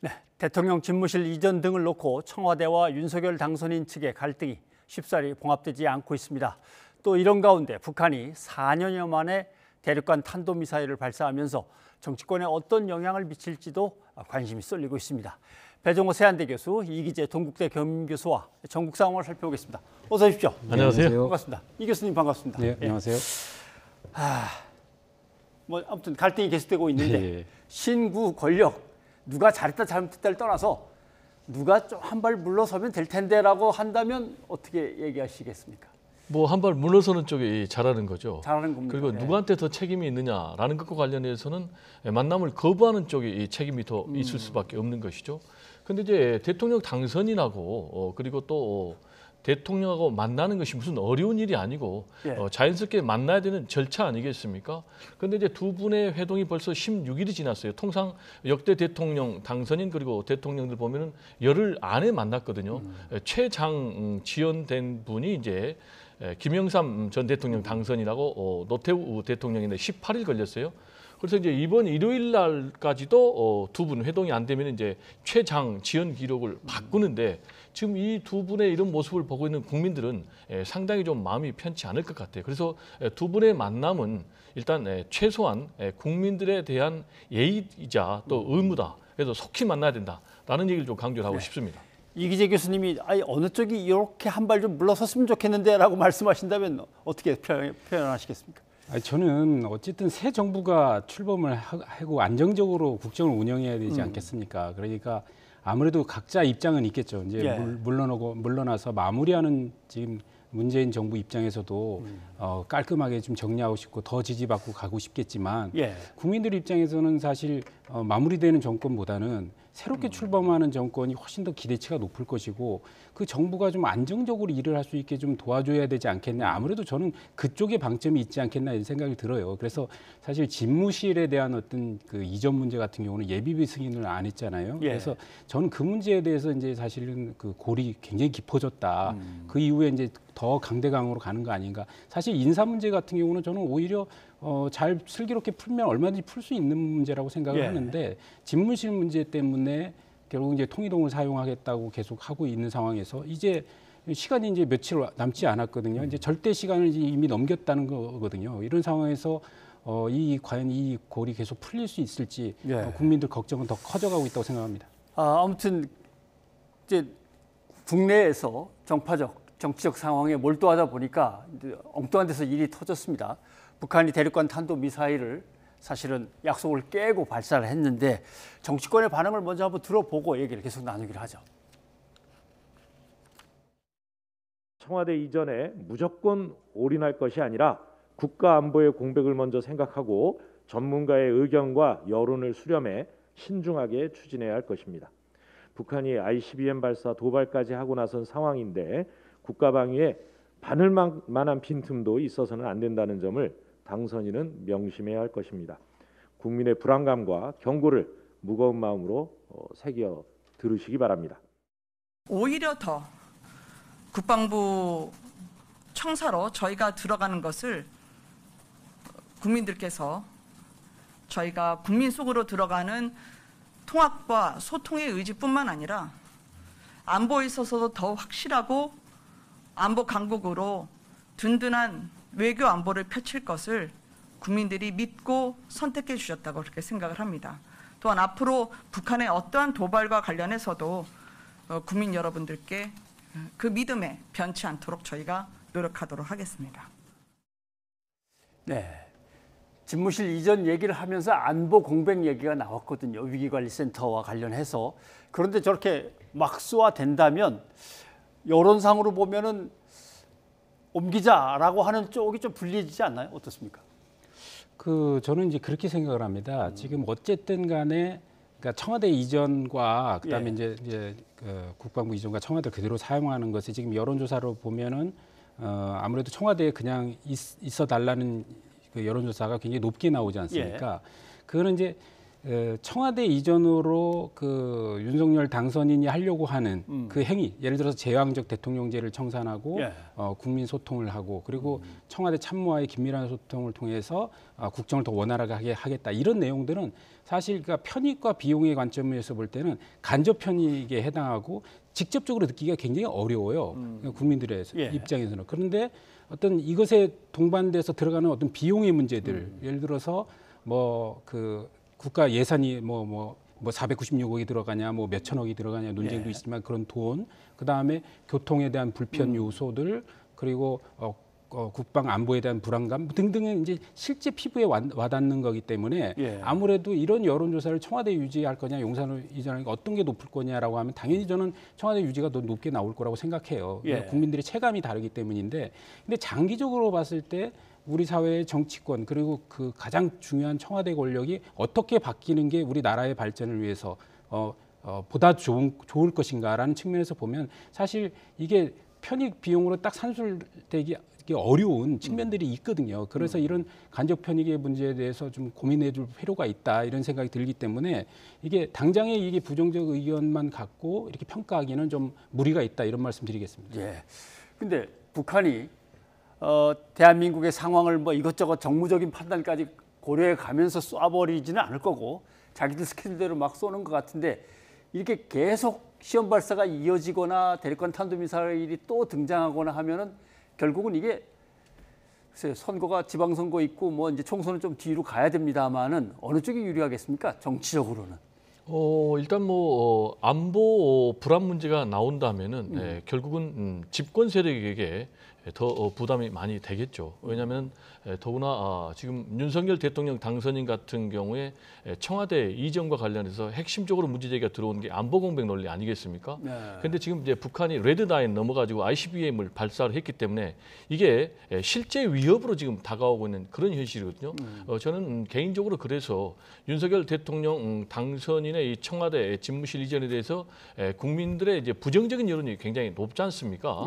네, 대통령 집무실 이전 등을 놓고 청와대와 윤석열 당선인 측의 갈등이 쉽사리 봉합되지 않고 있습니다. 또 이런 가운데 북한이 4년여 만에 대륙간 탄도미사일을 발사하면서 정치권에 어떤 영향을 미칠지도 관심이 쏠리고 있습니다. 배종호 세한대 교수, 이기재 동국대 겸임교수와 전국 상황을 살펴보겠습니다. 어서 오십시오. 안녕하세요. 반갑습니다. 이 교수님 반갑습니다. 네, 안녕하세요. 아무튼 갈등이 계속되고 있는데 신구 권력 누가 잘했다 잘못했다를 떠나서 누가 좀 한 발 물러서면 될 텐데라고 한다면 어떻게 얘기하시겠습니까? 뭐 한 발 물러서는 쪽이 잘하는 거죠. 잘하는 겁니다. 그리고 누구한테 더 책임이 있느냐라는 것과 관련해서는 만남을 거부하는 쪽이 책임이 더 있을 수밖에 없는 것이죠. 근데 이제 대통령 당선인하고 그리고 또 대통령하고 만나는 것이 무슨 어려운 일이 아니고 자연스럽게 만나야 되는 절차 아니겠습니까? 그런데 이제 두 분의 회동이 벌써 16일이 지났어요. 통상 역대 대통령 당선인 그리고 대통령들 보면은 열흘 안에 만났거든요. 최장 지연된 분이 이제 김영삼 전 대통령 당선인하고 노태우 대통령인데 18일 걸렸어요. 그래서 이제 이번 일요일 날까지도 두 분 회동이 안 되면 이제 최장 지연 기록을 바꾸는데 지금 이 두 분의 이런 모습을 보고 있는 국민들은 상당히 좀 마음이 편치 않을 것 같아요. 그래서 두 분의 만남은 일단 최소한 국민들에 대한 예의이자 또 의무다. 그래서 속히 만나야 된다라는 얘기를 좀 강조를 하고 싶습니다. 이기재 교수님이 어느 쪽이 이렇게 한 발 좀 물러섰으면 좋겠는데라고 말씀하신다면 어떻게 표현하시겠습니까? 저는 어쨌든 새 정부가 출범을 하고 안정적으로 국정을 운영해야 되지 않겠습니까? 그러니까 아무래도 각자 입장은 있겠죠. 이제 물러나서 마무리하는 지금 문재인 정부 입장에서도 깔끔하게 좀 정리하고 싶고 더 지지받고 가고 싶겠지만 국민들 입장에서는 사실 마무리되는 정권보다는 새롭게 출범하는 정권이 훨씬 더 기대치가 높을 것이고 그 정부가 좀 안정적으로 일을 할 수 있게 좀 도와줘야 되지 않겠냐. 아무래도 저는 그쪽에 방점이 있지 않겠나 이런 생각이 들어요. 그래서 사실 집무실에 대한 어떤 그 이전 문제 같은 경우는 예비비 승인을 안 했잖아요. 그래서 저는 그 문제에 대해서 이제 사실은 그 골이 굉장히 깊어졌다. 그 이후에 이제 더 강대강으로 가는 거 아닌가. 사실 인사 문제 같은 경우는 저는 오히려 잘 슬기롭게 풀면 얼마든지 풀 수 있는 문제라고 생각을 하는데 집무실 문제 때문에 결국 이제 통일동을 사용하겠다고 계속 하고 있는 상황에서 이제 시간이 이제 며칠 남지 않았거든요. 이제 절대 시간을 이미 넘겼다는 거거든요. 이런 상황에서 과연 이 골이 계속 풀릴 수 있을지 국민들 걱정은 더 커져가고 있다고 생각합니다. 아무튼 이제 국내에서 정치적 상황에 몰두하다 보니까 엉뚱한 데서 일이 터졌습니다. 북한이 대륙간 탄도미사일을 사실은 약속을 깨고 발사를 했는데 정치권의 반응을 먼저 한번 들어보고 얘기를 계속 나누기로 하죠. 청와대 이전에 무조건 올인할 것이 아니라 국가 안보의 공백을 먼저 생각하고 전문가의 의견과 여론을 수렴해 신중하게 추진해야 할 것입니다. 북한이 ICBM 발사 도발까지 하고 나선 상황인데 국가 방위에 바늘만한 빈틈도 있어서는 안 된다는 점을 당선인은 명심해야 할 것입니다. 국민의 불안감과 경고를 무거운 마음으로 새겨 들으시기 바랍니다. 오히려 더 국방부 청사로 저희가 들어가는 것을 국민들께서 저희가 국민 속으로 들어가는 통합과 소통의 의지뿐만 아니라 안보에 있어서도 더 확실하고 안보 강국으로 든든한 외교 안보를 펼칠 것을 국민들이 믿고 선택해 주셨다고 그렇게 생각을 합니다. 또한 앞으로 북한의 어떠한 도발과 관련해서도 국민 여러분들께 그 믿음에 변치 않도록 저희가 노력하도록 하겠습니다. 네, 집무실 이전 얘기를 하면서 안보 공백 얘기가 나왔거든요. 위기관리센터와 관련해서. 그런데 저렇게 막수화된다면 여론상으로 보면은 옮기자라고 하는 쪽이 좀 불리해지지 않나요? 어떻습니까? 저는 이제 그렇게 생각을 합니다. 지금 어쨌든 간에 그러니까 청와대 이전과 그다음에 이제 국방부 이전과 청와대 그대로 사용하는 것이 지금 여론조사로 보면은 아무래도 청와대에 그냥 있어 달라는 그 여론조사가 굉장히 높게 나오지 않습니까? 그거는 이제 청와대 이전으로 그 윤석열 당선인이 하려고 하는 그 행위, 예를 들어서 제왕적 대통령제를 청산하고 예. 국민 소통을 하고 그리고 청와대 참모와의 긴밀한 소통을 통해서 국정을 더 원활하게 하겠다 이런 내용들은 사실 그러니까 편익과 비용의 관점에서 볼 때는 간접 편익에 해당하고 직접적으로 듣기가 굉장히 어려워요. 국민들의 예. 입장에서는. 그런데 어떤 이것에 동반돼서 들어가는 어떤 비용의 문제들, 예를 들어서 뭐 그 국가 예산이 뭐 496억이 들어가냐, 뭐 몇천억이 들어가냐 논쟁도 예. 있지만 그런 돈, 그 다음에 교통에 대한 불편 요소들, 그리고 국방 안보에 대한 불안감 등등은 이제 실제 피부에 와닿는 거기 때문에 예. 아무래도 이런 여론조사를 청와대 유지할 거냐, 용산을 이전하니까 어떤 게 높을 거냐라고 하면 당연히 저는 청와대 유지가 더 높게 나올 거라고 생각해요. 예. 국민들의 체감이 다르기 때문인데, 근데 장기적으로 봤을 때 우리 사회의 정치권 그리고 그 가장 중요한 청와대 권력이 어떻게 바뀌는 게 우리 나라의 발전을 위해서 보다 좋을 것인가라는 측면에서 보면 사실 이게 편익 비용으로 딱 산술되기 어려운 측면들이 있거든요. 그래서 이런 간접 편익의 문제에 대해서 좀 고민해줄 필요가 있다 이런 생각이 들기 때문에 이게 당장에 이게 부정적 의견만 갖고 이렇게 평가하기는 좀 무리가 있다 이런 말씀드리겠습니다. 예. 근데 북한이 대한민국의 상황을 뭐 이것저것 정무적인 판단까지 고려해 가면서 쏴버리지는 않을 거고 자기들 스케줄대로 막 쏘는 것 같은데 이렇게 계속 시험 발사가 이어지거나 대륙간 탄도미사일이 또 등장하거나 하면은 결국은 이게 글쎄요, 선거가 지방선거 있고 뭐 이제 총선은 좀 뒤로 가야 됩니다만은 어느 쪽이 유리하겠습니까? 정치적으로는. 일단 뭐 안보 불안 문제가 나온다면은 결국은 집권 세력에게 더 부담이 많이 되겠죠. 왜냐하면 더구나 지금 윤석열 대통령 당선인 같은 경우에 청와대 이전과 관련해서 핵심적으로 문제제기가 들어오는 게 안보 공백 논리 아니겠습니까? 그런데 지금 이제 북한이 레드라인 넘어가지고 ICBM을 발사를 했기 때문에 이게 실제 위협으로 지금 다가오고 있는 그런 현실이거든요. 저는 개인적으로 그래서 윤석열 대통령 당선인의 이 청와대 집무실 이전에 대해서 국민들의 이제 부정적인 여론이 굉장히 높지 않습니까?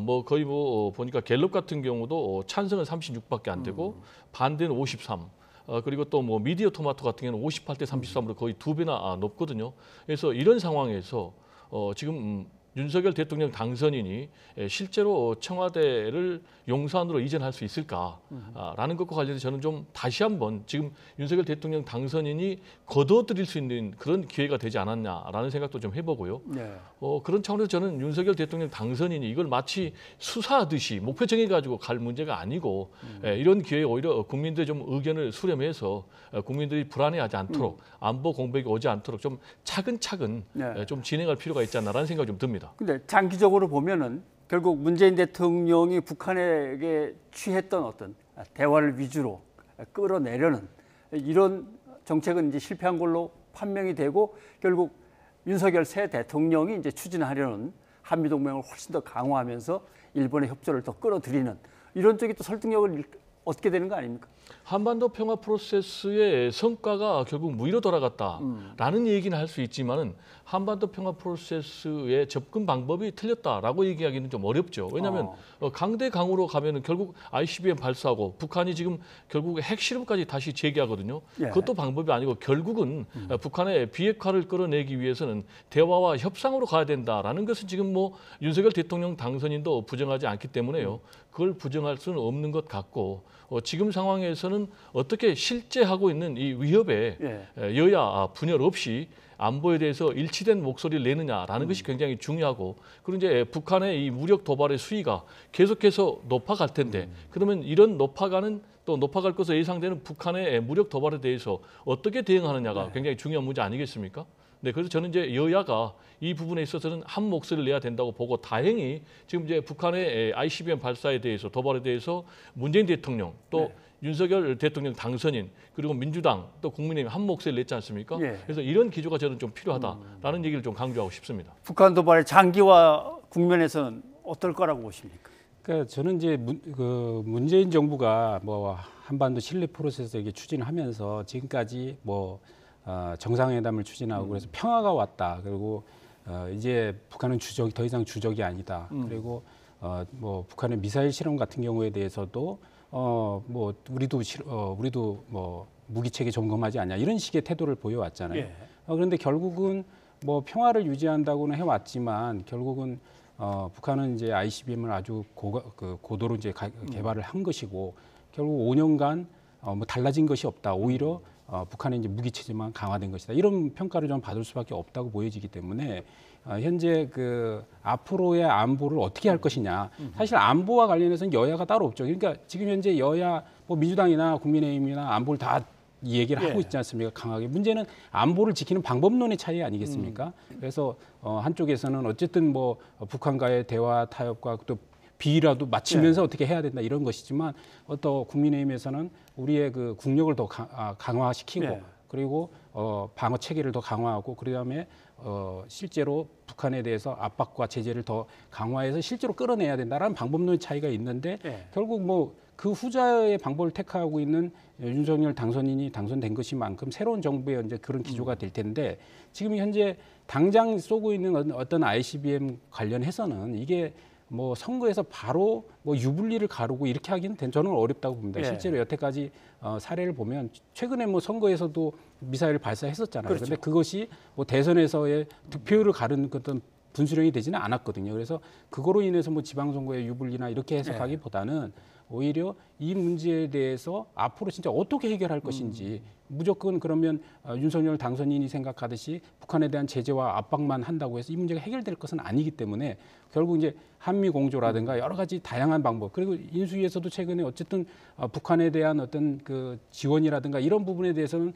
뭐 거의 뭐 보니까 갤럽 같은 경우도 찬성은 36밖에 안 되고 반대는 53. 그리고 또 뭐 미디어 토마토 같은 경우는 58대 33으로 거의 2배나 높거든요. 그래서 이런 상황에서 지금 윤석열 대통령 당선인이 실제로 청와대를 용산으로 이전할 수 있을까라는 것과 관련해서 저는 좀 다시 한번 지금 윤석열 대통령 당선인이 거둬들일 수 있는 그런 기회가 되지 않았냐라는 생각도 좀 해보고요. 그런 차원에서 저는 윤석열 대통령 당선인이 이걸 마치 수사하듯이 목표 정해가지고 갈 문제가 아니고 이런 기회에 오히려 국민들의 좀 의견을 수렴해서 국민들이 불안해하지 않도록 안보 공백이 오지 않도록 좀 차근차근 좀 진행할 필요가 있지 않나라는 생각이 좀 듭니다. 근데 장기적으로 보면은 결국 문재인 대통령이 북한에게 취했던 어떤 대화를 위주로 끌어내려는 이런 정책은 이제 실패한 걸로 판명이 되고 결국 윤석열 새 대통령이 이제 추진하려는 한미 동맹을 훨씬 더 강화하면서 일본의 협조를 더 끌어들이는 이런 쪽이 또 설득력을 얻게 되는 거 아닙니까? 한반도 평화 프로세스의 성과가 결국 무위로 돌아갔다라는 얘기는 할 수 있지만은 한반도 평화 프로세스의 접근 방법이 틀렸다라고 얘기하기는 좀 어렵죠. 왜냐하면 강대 강으로 가면은 결국 ICBM 발사하고 북한이 지금 결국 핵실험까지 다시 재개하거든요. 그것도 방법이 아니고 결국은 북한의 비핵화를 끌어내기 위해서는 대화와 협상으로 가야 된다라는 것은 지금 뭐 윤석열 대통령 당선인도 부정하지 않기 때문에요. 그걸 부정할 수는 없는 것 같고 지금 상황에서는 어떻게 실제 하고 있는 이 위협에 여야 분열 없이 안보에 대해서 일치된 목소리를 내느냐라는 것이 굉장히 중요하고 그리고 이제 북한의 이 무력 도발의 수위가 계속해서 높아갈 텐데 그러면 이런 높아갈 것으로 예상되는 북한의 무력 도발에 대해서 어떻게 대응하느냐가 굉장히 중요한 문제 아니겠습니까? 네, 그래서 저는 이제 여야가 이 부분에 있어서는 한 목소리를 내야 된다고 보고 다행히 지금 이제 북한의 ICBM 발사에 대해서 도발에 대해서 문재인 대통령 또 윤석열 대통령 당선인 그리고 민주당 또 국민의힘 한 목소리를 냈지 않습니까? 그래서 이런 기조가 저는 좀 필요하다라는 얘기를 좀 강조하고 싶습니다. 북한 도발의 장기화 국면에서는 어떨 거라고 보십니까? 그러니까 저는 이제 문재인 정부가 뭐 한반도 신뢰 프로세스 이게 추진하면서 지금까지 뭐 정상회담을 추진하고 그래서 평화가 왔다. 그리고 이제 북한은 더 이상 주적이 아니다. 그리고 뭐 북한의 미사일 실험 같은 경우에 대해서도 뭐 우리도 뭐 무기 체계 점검하지 않냐 이런 식의 태도를 보여왔잖아요. 예. 그런데 결국은 뭐 평화를 유지한다고는 해왔지만 결국은 북한은 이제 ICBM을 아주 고도로 이제 개발을 한 것이고 결국 5년간 뭐 달라진 것이 없다. 오히려 북한의 이제 무기 체제만 강화된 것이다. 이런 평가를 좀 받을 수밖에 없다고 보여지기 때문에 현재 그 앞으로의 안보를 어떻게 할 것이냐. 사실 안보와 관련해서는 여야가 따로 없죠. 그러니까 지금 현재 여야 뭐 민주당이나 국민의힘이나 안보를 다 이 얘기를 하고 있지 않습니까? 강하게. 문제는 안보를 지키는 방법론의 차이 아니겠습니까? 그래서 한쪽에서는 어쨌든 뭐 북한과의 대화 타협과 또 비라도 맞추면서 어떻게 해야 된다 이런 것이지만 또 국민의힘에서는 우리의 그 국력을 더 강화시키고 그리고 방어 체계를 더 강화하고 그다음에 실제로 북한에 대해서 압박과 제재를 더 강화해서 실제로 끌어내야 된다라는 방법론의 차이가 있는데 결국 뭐 그 후자의 방법을 택하고 있는 윤석열 당선인이 당선된 것이만큼 새로운 정부의 이제 그런 기조가 될 텐데 지금 현재 당장 쏘고 있는 어떤 ICBM 관련해서는 이게 뭐 선거에서 바로 뭐 유불리를 가르고 이렇게 하기는 저는 어렵다고 봅니다. 실제로 여태까지 사례를 보면 최근에 뭐 선거에서도 미사일을 발사했었잖아요. 그런데 그렇죠. 그것이 뭐 대선에서의 득표율을 가르는 어떤 분수령이 되지는 않았거든요. 그래서 그거로 인해서 뭐 지방선거의 유불리나 이렇게 해석하기보다는 오히려 이 문제에 대해서 앞으로 진짜 어떻게 해결할 것인지 무조건 그러면 윤석열 당선인이 생각하듯이 북한에 대한 제재와 압박만 한다고 해서 이 문제가 해결될 것은 아니기 때문에 결국 이제 한미 공조라든가 여러 가지 다양한 방법 그리고 인수위에서도 최근에 어쨌든 북한에 대한 어떤 그 지원이라든가 이런 부분에 대해서는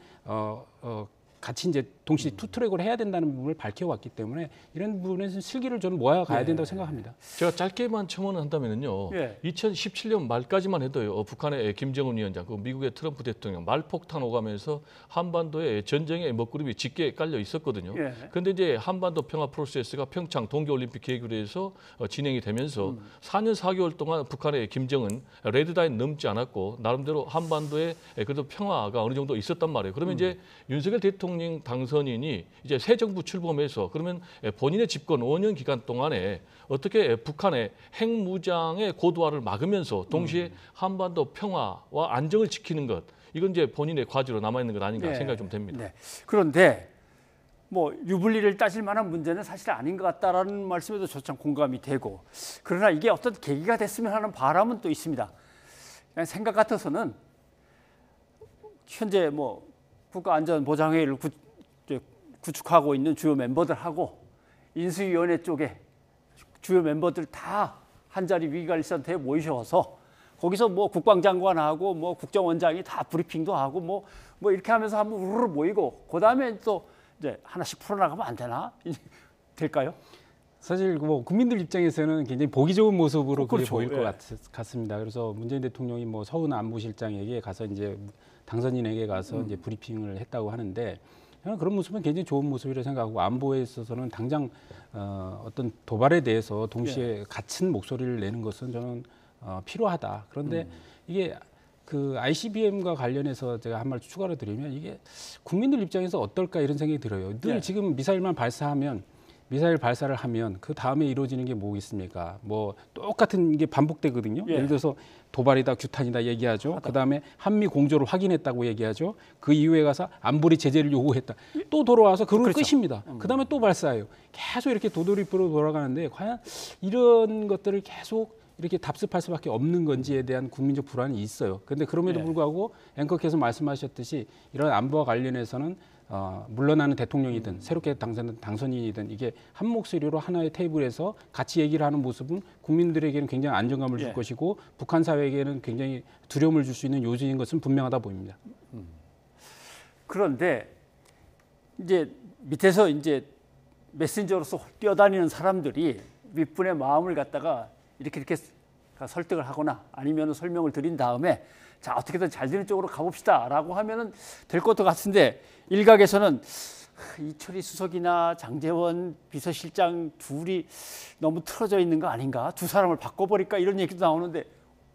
같이 이제 동시에 투트랙을 해야 된다는 부분을 밝혀왔기 때문에 이런 부분에서 실기를 저는 모아가야 된다고 생각합니다. 제가 짧게만 첨언을 한다면요. 2017년 말까지만 해도요. 북한의 김정은 위원장, 그 미국의 트럼프 대통령 말폭탄 오가면서 한반도에 전쟁의 먹구름이 짙게 깔려 있었거든요. 그런데 이제 한반도 평화 프로세스가 평창 동계올림픽 계기로 해서 진행이 되면서 4년 4개월 동안 북한의 김정은 레드라인 넘지 않았고 나름대로 한반도에 그래도 평화가 어느 정도 있었단 말이에요. 그러면 이제 윤석열 대통령 당선인이 이제 새 정부 출범해서 그러면 본인의 집권 5년 기간 동안에 어떻게 북한의 핵무장의 고도화를 막으면서 동시에 한반도 평화와 안정을 지키는 것 이건 이제 본인의 과제로 남아 있는 것 아닌가 생각이 좀 됩니다. 그런데 뭐 유불리를 따질 만한 문제는 사실 아닌 것 같다라는 말씀에도 저 참 공감이 되고 그러나 이게 어떤 계기가 됐으면 하는 바람은 또 있습니다. 그냥 생각 같아서는 현재 뭐 국가안전보장회의를 구축하고 있는 주요 멤버들하고 인수위원회 쪽에 주요 멤버들 다 한자리 위기관리센터에 모이셔서 거기서 뭐 국방장관하고 뭐 국정원장이 다 브리핑도 하고 뭐 이렇게 하면서 한번 우르르 모이고 그다음에 또 이제 하나씩 풀어나가면 안 되나? 될까요? 사실 뭐 국민들 입장에서는 굉장히 보기 좋은 모습으로 그렇죠. 보일 것 같습니다. 그래서 문재인 대통령이 뭐 서훈 안보실장에게 가서 이제 당선인에게 가서 이제 브리핑을 했다고 하는데 저는 그런 모습은 굉장히 좋은 모습이라고 생각하고 안보에 있어서는 당장 어떤 도발에 대해서 동시에 같은 목소리를 내는 것은 저는 필요하다. 그런데 이게 그 ICBM과 관련해서 제가 한 말 추가로 드리면 이게 국민들 입장에서 어떨까 이런 생각이 들어요. 늘 지금 미사일 발사를 하면 그 다음에 이루어지는 게 뭐겠습니까? 뭐 똑같은 게 반복되거든요. 예를 들어서 도발이다, 규탄이다 얘기하죠. 그 다음에 한미 공조를 확인했다고 얘기하죠. 그 이후에 가서 안보리 제재를 요구했다. 또 돌아와서 그걸 끝입니다. 그 다음에 또 발사해요. 계속 이렇게 도돌이표로 돌아가는데 과연 이런 것들을 계속 이렇게 답습할 수밖에 없는 건지에 대한 국민적 불안이 있어요. 그런데 그럼에도 불구하고 앵커께서 말씀하셨듯이 이런 안보와 관련해서는 물러나는 대통령이든 새롭게 당선된 당선인이든 이게 한 목소리로 하나의 테이블에서 같이 얘기를 하는 모습은 국민들에게는 굉장히 안정감을 줄 것이고 북한 사회에게는 굉장히 두려움을 줄 수 있는 요지인 것은 분명하다 보입니다. 그런데 이제 밑에서 이제 메신저로서 뛰어다니는 사람들이 윗분의 마음을 갖다가 이렇게 설득을 하거나 아니면 설명을 드린 다음에 자 어떻게든 잘 되는 쪽으로 가봅시다라고 하면은 될 것도 같은데 일각에서는 이철희 수석이나 장제원 비서실장 둘이 너무 틀어져 있는 거 아닌가? 두 사람을 바꿔버릴까 이런 얘기도 나오는데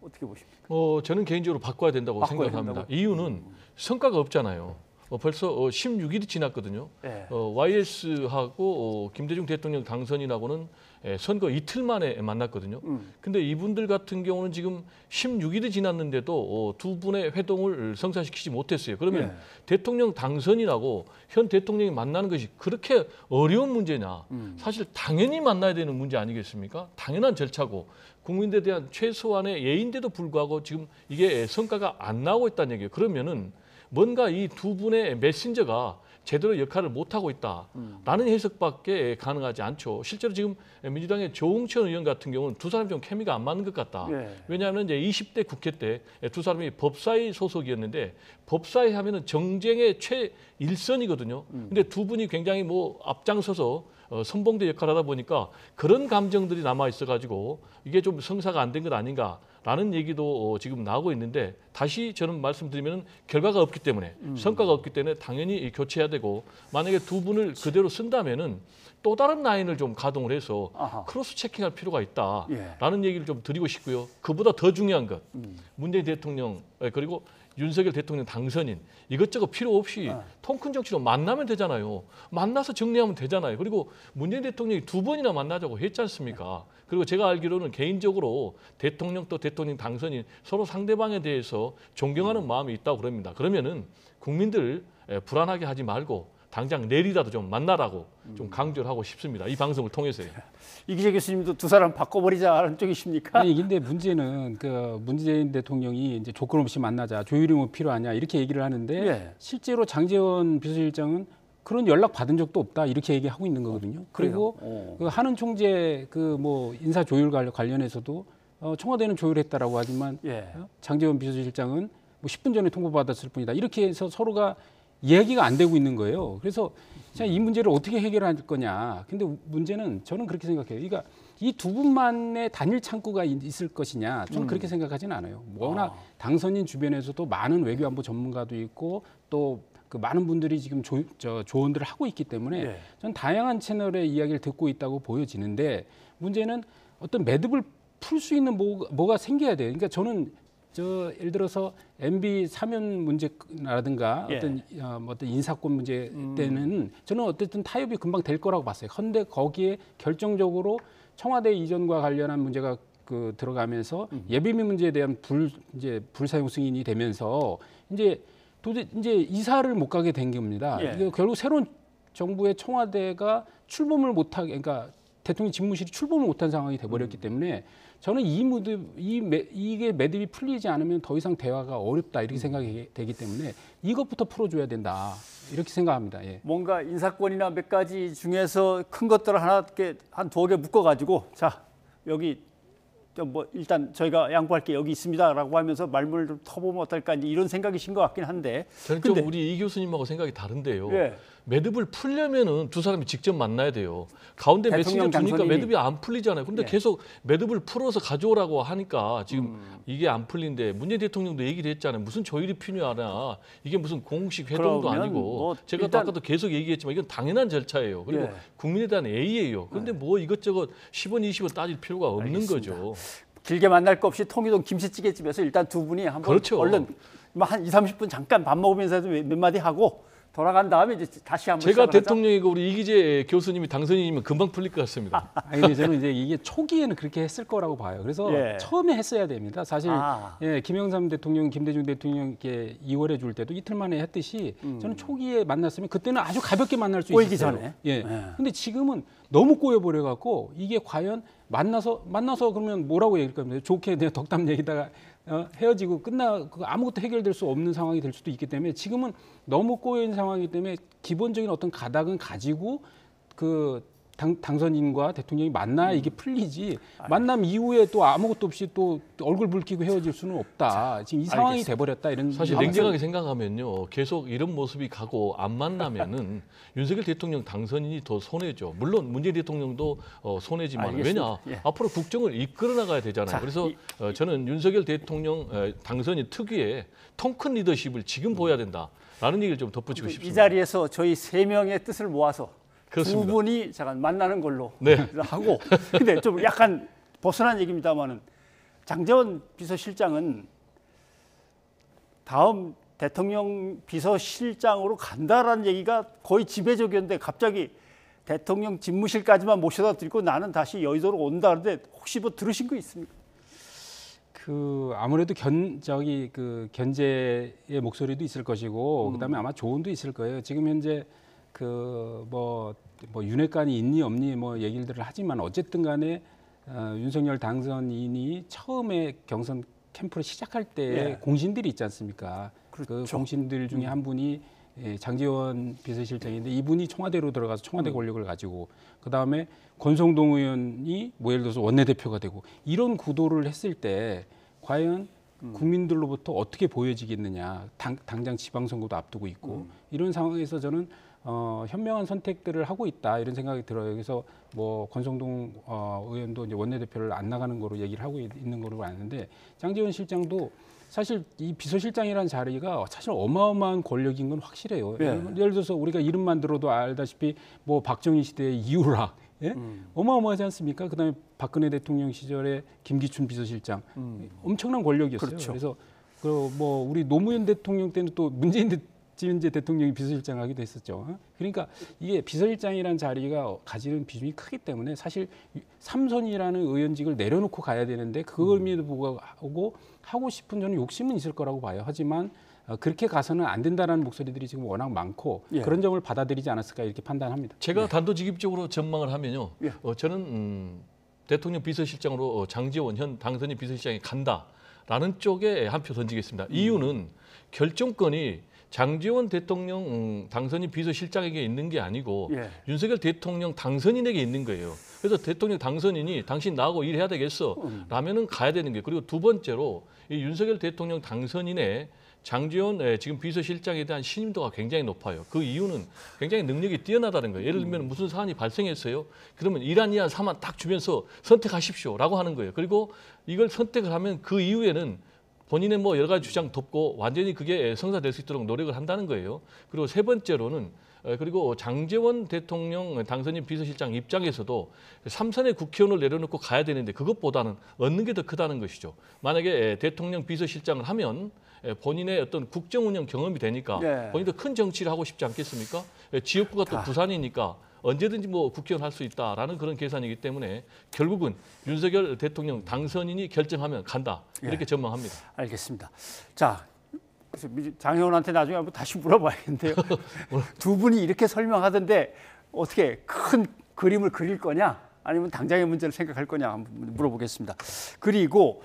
어떻게 보십니까? 저는 개인적으로 바꿔야 된다고 생각합니다. 이유는 성과가 없잖아요. 벌써 16일이 지났거든요. 예. YS하고 김대중 대통령 당선인하고는 선거 이틀 만에 만났거든요. 근데 이분들 같은 경우는 지금 16일이 지났는데도 두 분의 회동을 성사시키지 못했어요. 그러면 예. 대통령 당선인하고 현 대통령이 만나는 것이 그렇게 어려운 문제냐? 사실 당연히 만나야 되는 문제 아니겠습니까? 당연한 절차고 국민들에 대한 최소한의 예인데도 불구하고 지금 이게 성과가 안 나오고 있다는 얘기예요. 그러면은 뭔가 이 두 분의 메신저가 제대로 역할을 못하고 있다라는 해석밖에 가능하지 않죠. 실제로 지금 민주당의 조응천 의원 같은 경우는 두 사람이 좀 케미가 안 맞는 것 같다. 예. 왜냐하면 이제 20대 국회 때 두 사람이 법사위 소속이었는데 법사위 하면은 정쟁의 최일선이거든요. 근데 두 분이 굉장히 뭐 앞장서서 선봉대 역할을 하다 보니까 그런 감정들이 남아 있어가지고 이게 좀 성사가 안 된 것 아닌가라는 얘기도 지금 나오고 있는데 다시 저는 말씀드리면 결과가 없기 때문에 성과가 없기 때문에 당연히 교체해야 되고 만약에 두 분을 그대로 쓴다면은 또 다른 라인을 좀 가동을 해서 아하. 크로스 체킹할 필요가 있다라는 예. 얘기를 좀 드리고 싶고요. 그보다 더 중요한 것 문재인 대통령 그리고 윤석열 대통령 당선인 이것저것 필요 없이 통큰 정치로 만나면 되잖아요. 만나서 정리하면 되잖아요. 그리고 문재인 대통령이 두 번이나 만나자고 했지 않습니까? 그리고 제가 알기로는 개인적으로 대통령 또 대통령 당선인 서로 상대방에 대해서 존경하는 마음이 있다고 그럽니다. 그러면은 국민들 불안하게 하지 말고 당장 내일이라도 좀 만나라고 좀 강조를 하고 싶습니다. 이 방송을 통해서요. 이기재 교수님도 두 사람 바꿔버리자는 쪽이십니까? 아니 근데 문제는 그 문재인 대통령이 이제 조건 없이 만나자 조율이 뭐 필요하냐 이렇게 얘기를 하는데 예. 실제로 장제원 비서실장은 그런 연락 받은 적도 없다 이렇게 얘기하고 있는 거거든요. 그리고 그래요? 그 한은 총재 그 뭐 인사 조율 관련해서도 청와대는 조율했다라고 하지만 예. 장제원 비서실장은 뭐 10분 전에 통보받았을 뿐이다. 이렇게 해서 서로가 이야기가 안 되고 있는 거예요. 그래서 자, 이 문제를 어떻게 해결할 거냐. 근데 문제는 저는 그렇게 생각해요. 그러니까 이 두 분만의 단일 창구가 있을 것이냐. 저는 그렇게 생각하지는 않아요. 워낙 당선인 주변에서도 많은 외교안보 전문가도 있고 또 그 많은 분들이 지금 조언들을 하고 있기 때문에 예. 저는 다양한 채널의 이야기를 듣고 있다고 보여지는데 문제는 어떤 매듭을 풀 수 있는 뭐가 생겨야 돼요. 그러니까 저는 예를 들어서 MB 사면 문제라든가 예. 어떤 인사권 문제 때는 저는 어쨌든 타협이 금방 될 거라고 봤어요. 그런데 거기에 결정적으로 청와대 이전과 관련한 문제가 들어가면서 예비비 문제에 대한 불사용 승인이 되면서 이제 이사를 못 가게 된 겁니다. 예. 이게 결국 새로운 정부의 청와대가 출범을 못하게, 그러니까 대통령 집무실이 출범을 못한 상황이 돼버렸기 때문에 저는 이게 매듭이 풀리지 않으면 더 이상 대화가 어렵다 이렇게 생각이 되기 때문에 이것부터 풀어줘야 된다 이렇게 생각합니다. 예. 뭔가 인사권이나 몇 가지 중에서 큰 것들을 한 두어 개 묶어가지고 자 여기 뭐 일단 저희가 양보할 게 여기 있습니다라고 하면서 말문을 좀 터보면 어떨까 이런 생각이신 것 같긴 한데 저는 좀 우리 이 교수님하고 생각이 다른데요. 예. 매듭을 풀려면은 두 사람이 직접 만나야 돼요. 가운데 메신저 주니까 매듭이 안 풀리잖아요. 근데 예. 계속 매듭을 풀어서 가져오라고 하니까 지금 이게 안 풀린데 문재인 대통령도 얘기를 했잖아요. 무슨 조율이 필요하냐. 이게 무슨 공식 회동도 아니고 뭐 제가 일단 아까도 계속 얘기했지만 이건 당연한 절차예요. 그리고 예. 국민에 대한 A예요. 그런데 뭐 이것저것 10원 20원 따질 필요가 없는 알겠습니다. 거죠. 길게 만날 거 없이 통일동 김치찌개집에서 일단 두 분이 한번 그렇죠. 얼른 한 2, 30분 잠깐 밥 먹으면서 몇 마디 하고 돌아간 다음에 이제 다시 한번 제가 시작을 하자. 대통령이고 우리 이기재 교수님이 당선인이면 금방 풀릴 것 같습니다. 아니 근데 저는 이제 이게 초기에는 그렇게 했을 거라고 봐요. 그래서 예. 처음에 했어야 됩니다. 사실 아. 예, 김영삼 대통령, 김대중 대통령 이렇게 2월에 줄 때도 이틀 만에 했듯이 저는 초기에 만났으면 그때는 아주 가볍게 만날 수 꼬이기 있었어요. 전에. 예. 예. 근데 지금은 너무 꼬여버려 갖고 이게 과연 만나서 그러면 뭐라고 얘기할 겁니까? 좋게 그냥 덕담 얘기다가 헤어지고 아무것도 해결될 수 없는 상황이 될 수도 있기 때문에 지금은 너무 꼬여 있는 상황이기 때문에 기본적인 어떤 가닥은 가지고 당선인과 대통령이 만나야 이게 풀리지. 만남 이후에 또 아무것도 없이 또 얼굴 붉히고 헤어질 수는 없다. 지금 이 상황이 돼버렸다 이런. 사실 냉정하게 생각하면요, 계속 이런 모습이 가고 안 만나면은 윤석열 대통령 당선인이 더 손해죠. 물론 문재인 대통령도 손해지만 알겠습니다. 왜냐 예. 앞으로 국정을 이끌어 나가야 되잖아요. 자, 그래서 저는 윤석열 대통령 당선인 특유의 통 큰 리더십을 지금 보여야 된다라는 얘기를 좀 덧붙이고 싶습니다. 이 자리에서 저희 세 명의 뜻을 모아서 그렇습니다. 두 분이 잠깐 만나는 걸로 네. 하고 근데 좀 약간 벗어난 얘기입니다만은 장제원 비서실장은 다음 대통령 비서실장으로 간다라는 얘기가 거의 지배적이었는데 갑자기 대통령 집무실까지만 모셔다 드리고 나는 다시 여의도로 온다는데 혹시 뭐 들으신 거 있습니까? 아무래도 견제의 목소리도 있을 것이고 그다음에 아마 조언도 있을 거예요. 지금 현재 뭐 윤핵관이 있니 없니 뭐 얘기들을 하지만 어쨌든 간에 윤석열 당선인이 처음에 경선 캠프를 시작할 때 공신들이 있지 않습니까? 그 공신들 중에 한 분이 장제원 비서실장인데 이분이 청와대로 들어가서 청와대 권력을 가지고 그다음에 권성동 의원이 뭐 예를 들어서 원내대표가 되고 이런 구도를 했을 때 과연 국민들로부터 어떻게 보여지겠느냐. 당장 지방선거도 앞두고 있고 이런 상황에서 저는 현명한 선택들을 하고 있다 이런 생각이 들어요. 그래서 뭐 권성동 의원도 이제 원내대표를 안 나가는 거로 얘기를 하고 있는 거로 아는데 장제원 실장도 사실 이 비서실장이라는 자리가 사실 어마어마한 권력인 건 확실해요. 예를 들어서 우리가 이름만 들어도 알다시피 뭐 박정희 시대의 이우락 어마어마하지 않습니까? 그다음에 박근혜 대통령 시절에 김기춘 비서실장 엄청난 권력이었어요. 그렇죠. 그래서 뭐 우리 노무현 대통령 때는 또 문재인 대통령이 비서실장 하기도 했었죠. 그러니까 이게 비서실장이라는 자리가 가지는 비중이 크기 때문에 사실 3선이라는 의원직을 내려놓고 가야 되는데 그걸에도 불구하고 하고 싶은 저는 욕심은 있을 거라고 봐요. 하지만 그렇게 가서는 안 된다라는 목소리들이 지금 워낙 많고 그런 점을 받아들이지 않았을까 이렇게 판단합니다. 제가 단도직입적으로 전망을 하면요. 저는 대통령 비서실장으로 장제원 현 당선인 비서실장이 간다라는 쪽에 한 표 던지겠습니다. 이유는 결정권이 장제원 대통령 당선인 비서실장에게 있는 게 아니고 윤석열 대통령 당선인에게 있는 거예요. 그래서 대통령 당선인이 당신 나하고 일해야 되겠어 라면은 가야 되는 거예요. 그리고 두 번째로 이 윤석열 대통령 당선인의 장제원 지금 비서실장에 대한 신임도가 굉장히 높아요. 그 이유는 굉장히 능력이 뛰어나다는 거예요. 예를 들면 무슨 사안이 발생했어요. 그러면 이란 사안 딱 주면서 선택하십시오라고 하는 거예요. 그리고 이걸 선택을 하면 그 이후에는 본인의 뭐 여러 가지 주장 덮고 완전히 그게 성사될 수 있도록 노력을 한다는 거예요. 그리고 세 번째로는 그리고 장제원 대통령 당선인 비서실장 입장에서도 3선의 국회의원을 내려놓고 가야 되는데 그것보다는 얻는 게 더 크다는 것이죠. 만약에 대통령 비서실장을 하면 본인의 어떤 국정 운영 경험이 되니까 본인도 큰 정치를 하고 싶지 않겠습니까? 지역구가 또 부산이니까 언제든지 뭐 국회의원 할 수 있다라는 그런 계산이기 때문에 결국은 윤석열 대통령 당선인이 결정하면 간다 이렇게 전망합니다. 알겠습니다. 자, 그래서 장혜원한테 나중에 한번 다시 물어봐야겠는데요. 두 분이 이렇게 설명하던데 어떻게 큰 그림을 그릴 거냐 아니면 당장의 문제를 생각할 거냐 한번 물어보겠습니다. 그리고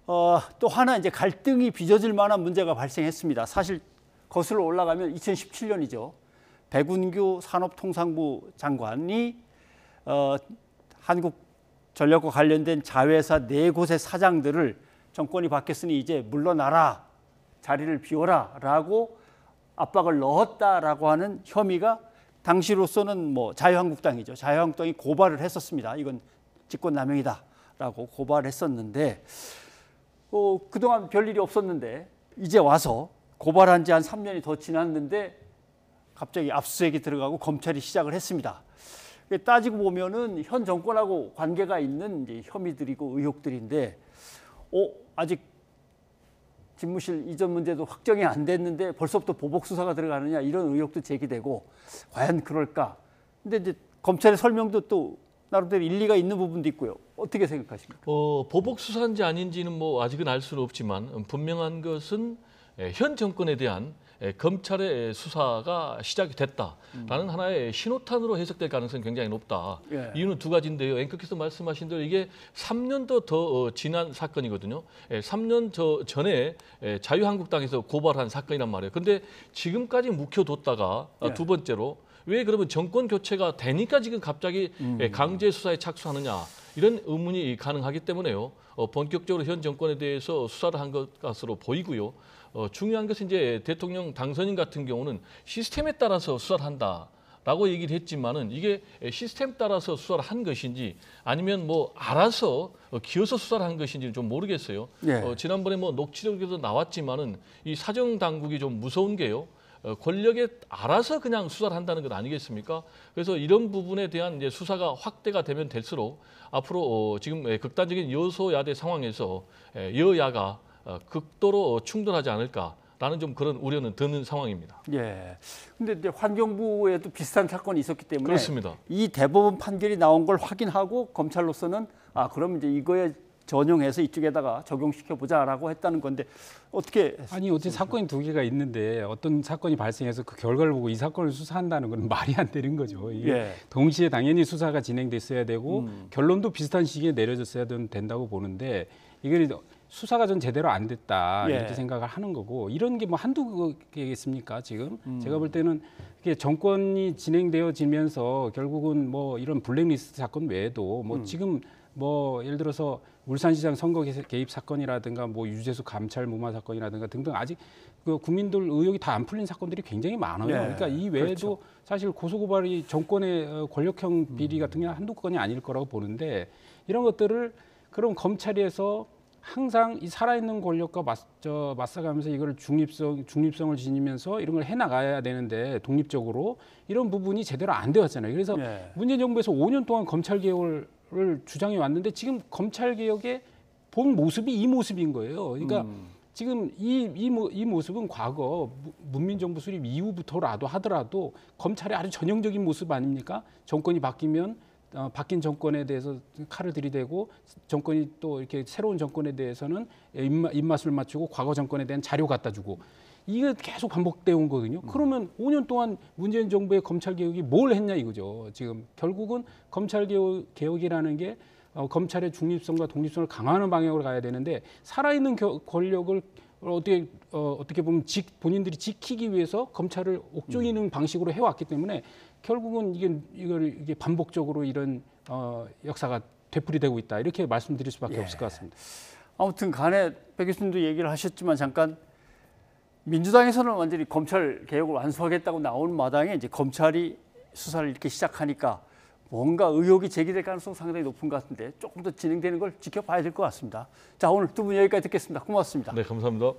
또 하나 이제 갈등이 빚어질 만한 문제가 발생했습니다. 사실 거슬러 올라가면 2017년이죠. 백운규 산업통상부 장관이 한국전력과 관련된 자회사 4곳의 사장들을 정권이 바뀌었으니 이제 물러나라, 자리를 비워라라고 압박을 넣었다라고 하는 혐의가 당시로서는 뭐 자유한국당이죠. 자유한국당이 고발을 했었습니다. 이건 직권남용이다라고 고발했었는데 그동안 별일이 없었는데 이제 와서 고발한 지 한 3년이 더 지났는데 갑자기 압수수색이 들어가고 검찰이 시작을 했습니다. 따지고 보면은 현 정권하고 관계가 있는 이제 혐의들이고 의혹들인데 아직 집무실 이전 문제도 확정이 안 됐는데 벌써부터 보복 수사가 들어가느냐 이런 의혹도 제기되고 과연 그럴까? 근데 이제 검찰의 설명도 또 나름대로 일리가 있는 부분도 있고요. 어떻게 생각하십니까? 보복 수사인지 아닌지는 뭐 아직은 알 수는 없지만 분명한 것은 현 정권에 대한 검찰의 수사가 시작이 됐다라는 하나의 신호탄으로 해석될 가능성이 굉장히 높다. 이유는 두 가지인데요. 앵커께서 말씀하신 대로 이게 3년도 더 지난 사건이거든요. 3년 전에 자유한국당에서 고발한 사건이란 말이에요. 근데 지금까지 묵혀뒀다가 두 번째로 왜 그러면 정권 교체가 되니까 지금 갑자기 강제 수사에 착수하느냐 이런 의문이 가능하기 때문에요. 본격적으로 현 정권에 대해서 수사를 한 것으로 보이고요. 중요한 것은 이제 대통령 당선인 같은 경우는 시스템에 따라서 수사를 한다라고 얘기를 했지만은 이게 시스템 따라서 수사를 한 것인지 아니면 뭐 알아서 기어서 수사를 한 것인지는 좀 모르겠어요. 지난번에 뭐 녹취록에도 나왔지만은 이 사정 당국이 좀 무서운 게요. 권력에 알아서 그냥 수사를 한다는 것 아니겠습니까? 그래서 이런 부분에 대한 이제 수사가 확대가 되면 될수록 앞으로 지금 극단적인 여소야대 상황에서 여야가 극도로 충돌하지 않을까 않을까라는 좀 그런 우려는 드는 상황입니다. 예. 근데 이제 환경부에도 비슷한 사건이 있었기 때문에 그렇습니다. 이 대법원 판결이 나온 걸 확인하고 검찰로서는 그럼 이제 이거에 전용해서 이쪽에다가 적용시켜 보자라고 했다는 건데 어떻게 아니 어째 사건이 두 개가 있는데 어떤 사건이 발생해서 그 결과를 보고 이 사건을 수사한다는 건 말이 안 되는 거죠. 이게 예. 동시에 당연히 수사가 진행됐어야 되고 결론도 비슷한 시기에 내려졌어야 된다고 보는데 이게 수사가 전 제대로 안 됐다 예. 이렇게 생각을 하는 거고 이런 게 뭐 한두 개겠습니까 지금 제가 볼 때는 이게 정권이 진행되어지면서 결국은 뭐 이런 블랙리스트 사건 외에도 뭐 지금 뭐 예를 들어서 울산시장 선거 개입 사건이라든가 뭐 유재수 감찰 무마 사건이라든가 등등 아직 그 국민들 의혹이 다 안 풀린 사건들이 굉장히 많아요. 네, 그러니까 이 외에도 그렇죠. 사실 고소고발이 정권의 권력형 비리 같은 게 한두 건이 아닐 거라고 보는데 이런 것들을 그럼 검찰에서 항상 이 살아있는 권력과 맞서가면서 이걸 중립성을 지니면서 이런 걸 해나가야 되는데 독립적으로 이런 부분이 제대로 안 되었잖아요. 그래서 네. 문재인 정부에서 5년 동안 검찰 개혁을 주장해 왔는데 지금 검찰 개혁의 본 모습이 이 모습인 거예요. 그러니까 지금 이 모습은 과거 문민정부 수립 이후부터라도 하더라도 검찰의 아주 전형적인 모습 아닙니까? 정권이 바뀌면 바뀐 정권에 대해서 칼을 들이대고 정권이 또 이렇게 새로운 정권에 대해서는 입맛을 맞추고 과거 정권에 대한 자료 갖다 주고 이게 계속 반복되어 온 거거든요. 그러면 5년 동안 문재인 정부의 검찰 개혁이 뭘 했냐 이거죠. 지금 결국은 검찰 개혁이라는 게 검찰의 중립성과 독립성을 강화하는 방향으로 가야 되는데 살아있는 권력을 어떻게 보면 본인들이 지키기 위해서 검찰을 옥죄이는 방식으로 해왔기 때문에 결국은 이게 반복적으로 이런 역사가 되풀이되고 있다 이렇게 말씀드릴 수밖에 없을 것 같습니다. 아무튼 간에 백 교수님도 얘기를 하셨지만 잠깐 민주당에서는 완전히 검찰 개혁을 완수하겠다고 나오는 마당에 이제 검찰이 수사를 이렇게 시작하니까 뭔가 의혹이 제기될 가능성 상당히 높은 것 같은데 조금 더 진행되는 걸 지켜봐야 될 것 같습니다. 자, 오늘 두 분 여기까지 듣겠습니다. 고맙습니다. 네, 감사합니다.